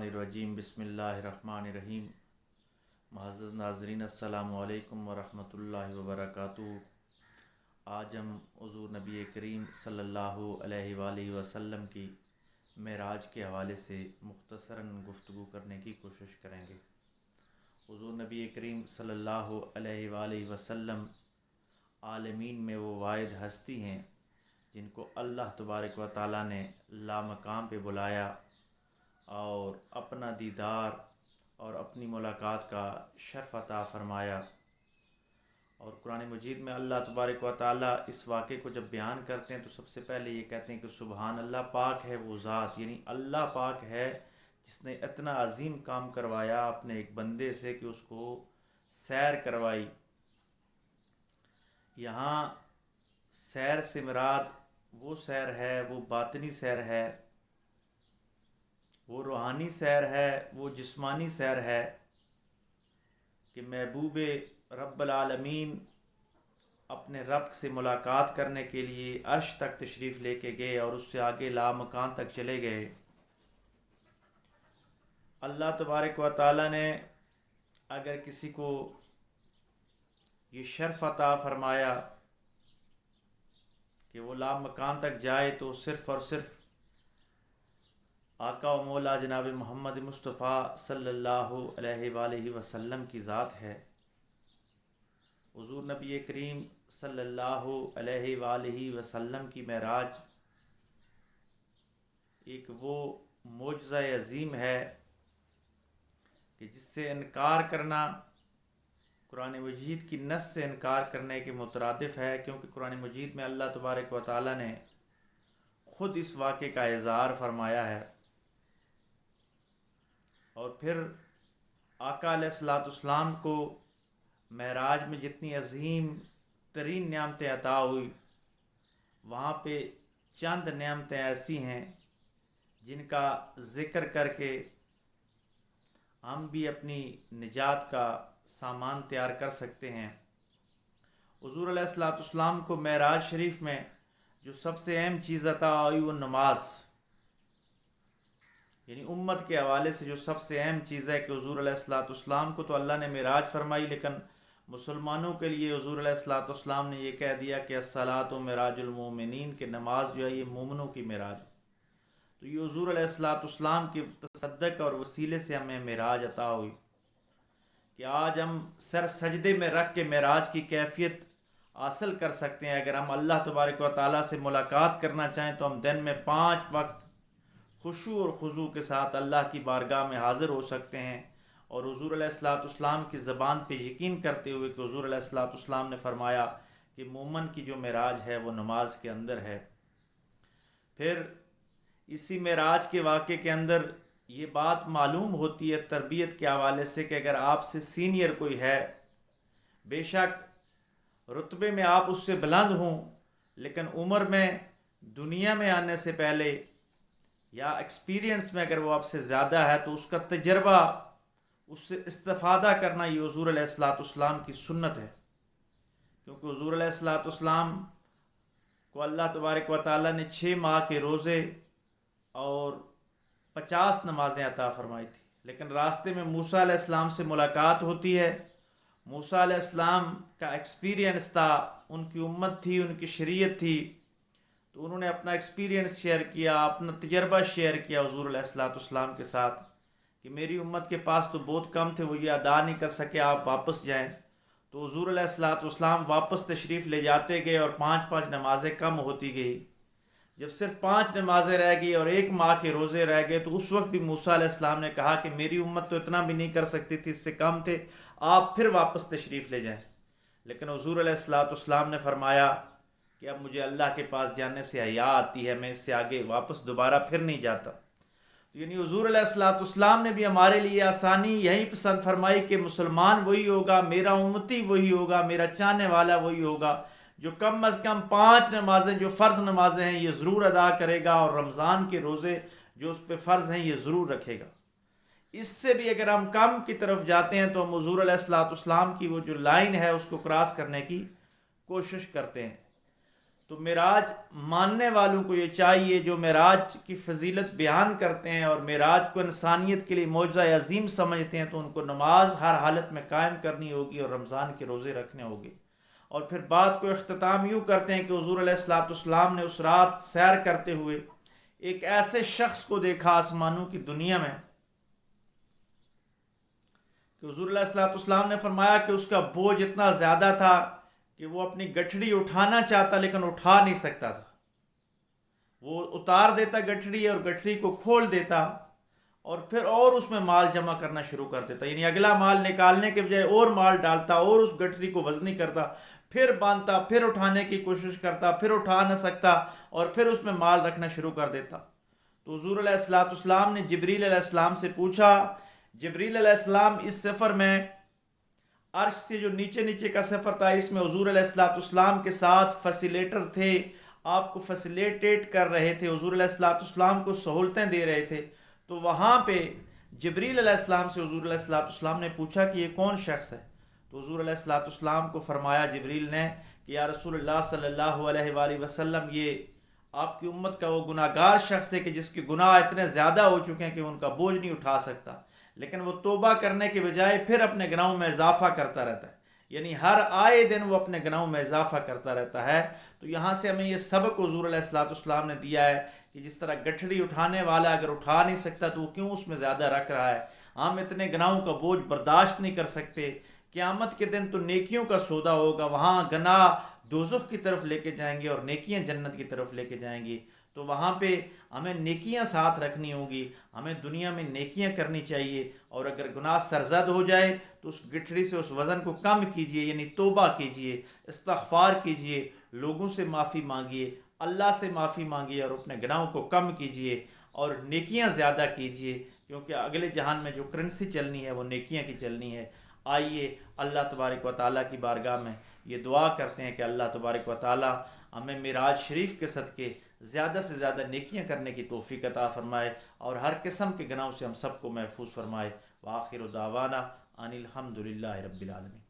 الرجیم بسم اللہ الرحمن الرحیم۔ معزز ناظرین السلام علیکم ورحمۃ اللہ وبرکاتہ۔ آج ہم حضور نبی کریم صلی اللہ علیہ وآلہ وسلم کی معراج کے حوالے سے مختصراً گفتگو کرنے کی کوشش کریں گے۔ حضور نبی کریم صلی اللہ علیہ وآلہ وسلم عالمین میں وہ واحد ہستی ہیں جن کو اللہ تبارک و تعالیٰ نے لامقام پہ بلایا اور اپنا دیدار اور اپنی ملاقات کا شرف عطا فرمایا۔ اور قرآن مجید میں اللہ تبارک و تعالیٰ اس واقعے کو جب بیان کرتے ہیں تو سب سے پہلے یہ کہتے ہیں کہ سبحان اللہ، پاک ہے وہ ذات، یعنی اللہ پاک ہے جس نے اتنا عظیم کام کروایا اپنے ایک بندے سے کہ اس کو سیر کروائی۔ یہاں سیر سے مراد وہ سیر ہے، وہ باطنی سیر ہے، وہ روحانی سیر ہے، وہ جسمانی سیر ہے کہ محبوب رب العالمین اپنے رب سے ملاقات کرنے کے لیے عرش تک تشریف لے کے گئے اور اس سے آگے لامکان تک چلے گئے۔ اللہ تبارک و تعالیٰ نے اگر کسی کو یہ شرف عطا فرمایا کہ وہ لامکان تک جائے تو صرف اور صرف آقا و مولا جناب محمد مصطفیٰ صلی اللہ علیہ وآلہ وسلم کی ذات ہے۔ حضور نبی کریم صلی اللہ علیہ وآلہ وسلم کی معراج ایک وہ معجزہ عظیم ہے کہ جس سے انکار کرنا قرآن مجید کی نص سے انکار کرنے کے مترادف ہے، کیونکہ قرآن مجید میں اللہ تبارک و تعالیٰ نے خود اس واقعے کا اظہار فرمایا ہے۔ اور پھر آقا علیہ الصلوۃ والسلام کو معراج میں جتنی عظیم ترین نعمتیں عطا ہوئی، وہاں پہ چند نعمتیں ایسی ہیں جن کا ذکر کر کے ہم بھی اپنی نجات کا سامان تیار کر سکتے ہیں۔ حضور علیہ الصلوۃ والسلام کو معراج شریف میں جو سب سے اہم چیز عطا ہوئی وہ نماز، یعنی امت کے حوالے سے جو سب سے اہم چیز ہے کہ حضور علیہ الصلوۃ والسلام کو تو اللہ نے معراج فرمائی، لیکن مسلمانوں کے لیے حضور علیہ الصلوۃ والسلام نے یہ کہہ دیا کہ الصلاۃ معراج المومنین، کہ نماز جو ہے یہ مومنوں کی معراج۔ تو یہ حضور علیہ الصلوۃ والسلام کے تصدق اور وسیلے سے ہمیں معراج عطا ہوئی کہ آج ہم سر سجدے میں رکھ کے معراج کی کیفیت حاصل کر سکتے ہیں۔ اگر ہم اللہ تبارک و تعالیٰ سے ملاقات کرنا چاہیں تو ہم دن میں 5 وقت خشوع اور خضوع کے ساتھ اللہ کی بارگاہ میں حاضر ہو سکتے ہیں، اور حضور علیہ الصلوۃ والسلام کی زبان پہ یقین کرتے ہوئے کہ حضور علیہ الصلوۃ والسلام نے فرمایا کہ مومن کی جو معراج ہے وہ نماز کے اندر ہے۔ پھر اسی معراج کے واقعے کے اندر یہ بات معلوم ہوتی ہے تربیت کے حوالے سے کہ اگر آپ سے سینئر کوئی ہے، بے شک رتبے میں آپ اس سے بلند ہوں، لیکن عمر میں، دنیا میں آنے سے پہلے یا ایکسپیرینس میں اگر وہ آپ سے زیادہ ہے تو اس کا تجربہ، اس سے استفادہ کرنا یہ حضور علیہ الصلوۃ والسلام کی سنت ہے۔ کیونکہ حضور علیہ الصلوۃ والسلام کو اللہ تبارک و تعالیٰ نے 6 ماہ کے روزے اور 50 نمازیں عطا فرمائی تھی، لیکن راستے میں موسیٰ علیہ السلام سے ملاقات ہوتی ہے۔ موسیٰ علیہ السلام کا ایکسپیرینس تھا، ان کی امت تھی، ان کی شریعت تھی، تو انہوں نے اپنا ایکسپیرینس شیئر کیا، اپنا تجربہ شیئر کیا حضور علیہ الصلوۃ والسلام کے ساتھ کہ میری امت کے پاس تو بہت کم تھے، وہ یہ ادا نہیں کر سکے، آپ واپس جائیں۔ تو حضور علیہ الصلوۃ والسلام واپس تشریف لے جاتے گئے اور 5 نمازیں کم ہوتی گئی۔ جب صرف 5 نمازیں رہ گئی اور 1 ماہ کے روزے رہ گئے تو اس وقت بھی موسیٰ علیہ السلام نے کہا کہ میری امت تو اتنا بھی نہیں کر سکتی تھی، اس سے کم تھے، آپ پھر واپس تشریف لے جائیں۔ لیکن حضور علیہ الصلوۃ والسلام نے فرمایا کہ اب مجھے اللہ کے پاس جانے سے حیا آتی ہے، میں اس سے آگے واپس دوبارہ پھر نہیں جاتا۔ یعنی حضور علیہ الصلوۃ والسلام نے بھی ہمارے لیے آسانی یہی پسند فرمائی کہ مسلمان وہی ہوگا، میرا امتی وہی ہوگا، میرا چاہنے والا وہی ہوگا جو کم از کم 5 نمازیں جو فرض نمازیں ہیں یہ ضرور ادا کرے گا، اور رمضان کے روزے جو اس پہ فرض ہیں یہ ضرور رکھے گا۔ اس سے بھی اگر ہم کم کی طرف جاتے ہیں تو ہم حضور علیہ الصلوۃ والسلام کی وہ جو لائن ہے اس کو کراس کرنے کی کوشش کرتے ہیں۔ تو معراج ماننے والوں کو یہ چاہیے جو معراج کی فضیلت بیان کرتے ہیں اور معراج کو انسانیت کے لیے معجزہ عظیم سمجھتے ہیں، تو ان کو نماز ہر حالت میں قائم کرنی ہوگی اور رمضان کے روزے رکھنے ہوں گے۔ اور پھر بات کو اختتام یوں کرتے ہیں کہ حضور علیہ الصلوۃ والسلام نے اس رات سیر کرتے ہوئے ایک ایسے شخص کو دیکھا آسمانوں کی دنیا میں کہ حضور علیہ الصلوۃ والسلام نے فرمایا کہ اس کا بوجھ اتنا زیادہ تھا کہ وہ اپنی گٹھڑی اٹھانا چاہتا لیکن اٹھا نہیں سکتا تھا۔ وہ اتار دیتا گٹھڑی اور گٹھڑی کو کھول دیتا اور پھر اور اس میں مال جمع کرنا شروع کر دیتا، یعنی اگلا مال نکالنے کے بجائے اور مال ڈالتا اور اس گٹھڑی کو وزنی کرتا، پھر باندھتا، پھر اٹھانے کی کوشش کرتا، پھر اٹھا نہ سکتا اور پھر اس میں مال رکھنا شروع کر دیتا۔ تو حضور علیہ الصلوۃ والسلام نے جبریل علیہ السلام سے پوچھا، جبریل علیہ السلام اس سفر میں عرش سے جو نیچے نیچے کا سفر تھا، اس میں حضور علیہ الصلوۃ والسلام کے ساتھ فیسیلیٹر تھے، آپ کو فیسیلیٹیٹ کر رہے تھے، حضور علیہ الصلوۃ والسلام کو سہولتیں دے رہے تھے۔ تو وہاں پہ جبریل علیہ السلام سے حضور علیہ الصلوۃ والسلام نے پوچھا کہ یہ کون شخص ہے؟ تو حضور علیہ الصلوۃ والسلام کو فرمایا جبریل نے کہ یا رسول اللہ صلی اللہ علیہ وآلہ وسلم، یہ آپ کی امت کا وہ گناہ گار شخص ہے کہ جس کے گناہ اتنے زیادہ ہو چکے ہیں کہ ان کا بوجھ نہیں اٹھا سکتا، لیکن وہ توبہ کرنے کے بجائے پھر اپنے گناہوں میں اضافہ کرتا رہتا ہے، یعنی ہر آئے دن وہ اپنے گناہوں میں اضافہ کرتا رہتا ہے۔ تو یہاں سے ہمیں یہ سبق حضور علیہ الصلوۃ والسلام نے دیا ہے کہ جس طرح گٹھڑی اٹھانے والا اگر اٹھا نہیں سکتا تو وہ کیوں اس میں زیادہ رکھ رہا ہے۔ ہم اتنے گناہوں کا بوجھ برداشت نہیں کر سکتے۔ قیامت کے دن تو نیکیوں کا سودا ہوگا، وہاں گناہ دوزخ کی طرف لے کے جائیں گے اور نیکیاں جنت کی طرف لے کے جائیں گی۔ تو وہاں پہ ہمیں نیکیاں ساتھ رکھنی ہوگی، ہمیں دنیا میں نیکیاں کرنی چاہیے، اور اگر گناہ سرزد ہو جائے تو اس گٹھڑی سے اس وزن کو کم کیجئے، یعنی توبہ کیجئے، استغفار کیجئے، لوگوں سے معافی مانگیے، اللہ سے معافی مانگیے اور اپنے گناہوں کو کم کیجئے اور نیکیاں زیادہ کیجئے، کیونکہ اگلے جہان میں جو کرنسی چلنی ہے وہ نیکیاں کی چلنی ہے۔ آئیے اللہ تبارک و تعالیٰ کی بارگاہ میں یہ دعا کرتے ہیں کہ اللہ تبارک و تعالیٰ ہمیں معراج شریف کے صدقے زیادہ سے زیادہ نیکیاں کرنے کی توفیق عطا فرمائے اور ہر قسم کے گناہوں سے ہم سب کو محفوظ فرمائے۔ وآخر دعوانا ان الحمد للہ رب العالمین۔